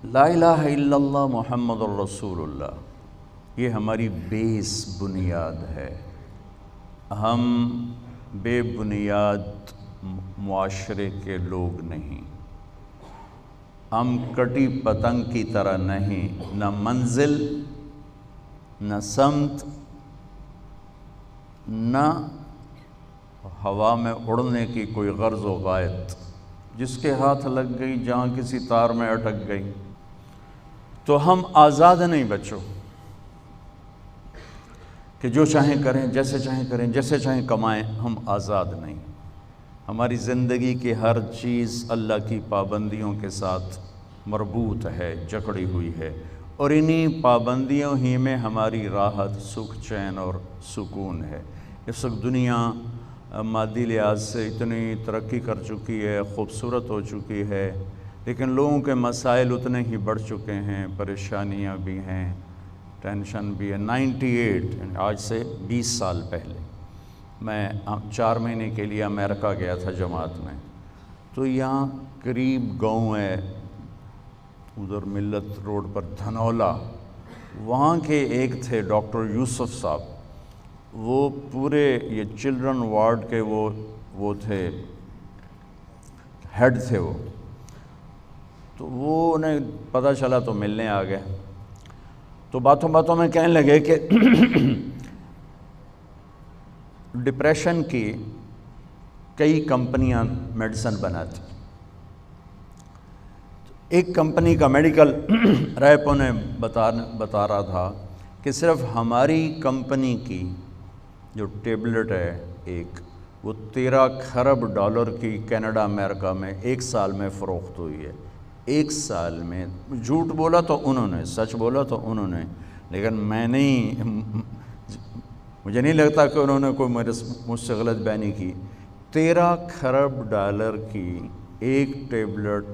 لا الہ الا اللہ محمد الرسول اللہ، یہ ہماری بیس بنیاد ہے۔ ہم بے بنیاد معاشرے کے لوگ نہیں، ہم کٹی پتنگ کی طرح نہیں، نہ منزل، نہ سمت، نہ ہوا میں اڑنے کی کوئی غرض و غایت، جس کے ہاتھ لگ گئی، جہاں کسی تار میں اٹک گئی۔ تو ہم آزاد نہیں بچوں کہ جو چاہیں کریں، جیسے چاہیں کریں، جیسے چاہیں کمائیں۔ ہم آزاد نہیں۔ ہماری زندگی کی ہر چیز اللہ کی پابندیوں کے ساتھ مربوط ہے، جکڑی ہوئی ہے، اور انہی پابندیوں ہی میں ہماری راحت، سکھ، چین اور سکون ہے۔ اس وقت دنیا مادی لحاظ سے اتنی ترقی کر چکی ہے، خوبصورت ہو چکی ہے، لیکن لوگوں کے مسائل اتنے ہی بڑھ چکے ہیں، پریشانیاں بھی ہیں، ٹینشن بھی ہے۔ 98 آج سے 20 سال پہلے میں 4 مہینے کے لیے امریکہ گیا تھا جماعت میں، تو یہاں قریب گاؤں ہے، ادھر ملت روڈ پر دھنولا، وہاں کے ایک تھے ڈاکٹر یوسف صاحب، وہ پورے یہ چلڈرن وارڈ کے وہ تھے، ہیڈ تھے وہ۔ تو وہ انہیں پتہ چلا تو ملنے آ گئے، تو باتوں باتوں میں کہنے لگے کہ ڈپریشن کی کئی کمپنیاں میڈیسن بناتی، ایک کمپنی کا میڈیکل ریپ انہیں بتا رہا تھا کہ صرف ہماری کمپنی کی جو ٹیبلٹ ہے ایک، وہ 13 کھرب ڈالر کی کینیڈا امریکہ میں 1 سال میں فروخت ہوئی ہے۔ 1 سال میں۔ جھوٹ بولا تو انہوں نے، سچ بولا تو انہوں نے، لیکن میں نہیں، مجھے نہیں لگتا کہ انہوں نے کوئی مجھ سے غلط بیانی کی۔ 13 کھرب ڈالر کی ایک ٹیبلٹ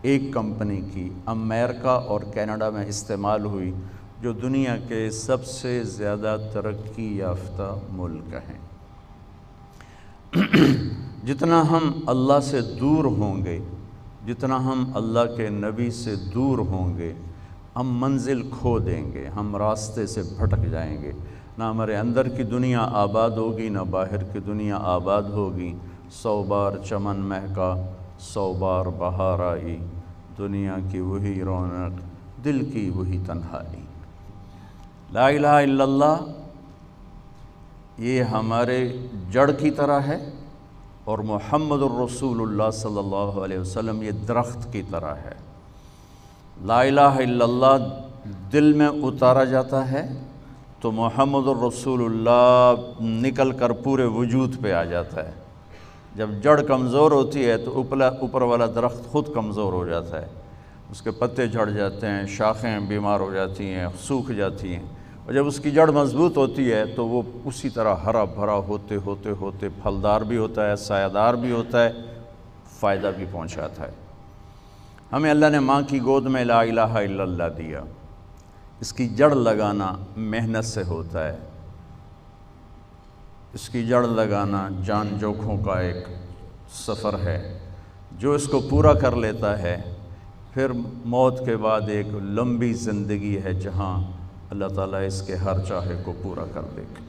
ایک کمپنی کی امریکہ اور کینیڈا میں استعمال ہوئی، جو دنیا کے سب سے زیادہ ترقی یافتہ ملک ہیں۔ جتنا ہم اللہ سے دور ہوں گے، جتنا ہم اللہ کے نبی سے دور ہوں گے، ہم منزل کھو دیں گے، ہم راستے سے بھٹک جائیں گے۔ نہ ہمارے اندر کی دنیا آباد ہوگی، نہ باہر کی دنیا آباد ہوگی۔ 100 بار چمن مہکا، 100 بار بہار آئی، دنیا کی وہی رونق، دل کی وہی تنہائی۔ لا الہ الا اللہ یہ ہمارے جڑ کی طرح ہے، اور محمد الرسول اللہ صلی اللہ علیہ وسلم یہ درخت کی طرح ہے۔ لا الہ الا اللہ دل میں اتارا جاتا ہے تو محمد الرسول اللہ نکل کر پورے وجود پہ آ جاتا ہے۔ جب جڑ کمزور ہوتی ہے تو اوپر والا درخت خود کمزور ہو جاتا ہے، اس کے پتے جھڑ جاتے ہیں، شاخیں بیمار ہو جاتی ہیں، سوکھ جاتی ہیں، اور جب اس کی جڑ مضبوط ہوتی ہے تو وہ اسی طرح ہرا بھرا ہوتے ہوتے ہوتے پھلدار بھی ہوتا ہے، سایہ دار بھی ہوتا ہے، فائدہ بھی پہنچاتا ہے۔ ہمیں اللہ نے ماں کی گود میں لا الہ الا اللہ دیا۔ اس کی جڑ لگانا محنت سے ہوتا ہے، اس کی جڑ لگانا جان جوکھوں کا ایک سفر ہے۔ جو اس کو پورا کر لیتا ہے، پھر موت کے بعد ایک لمبی زندگی ہے جہاں اللہ تعالیٰ اس کے ہر چاہے کو پورا کر دے گا۔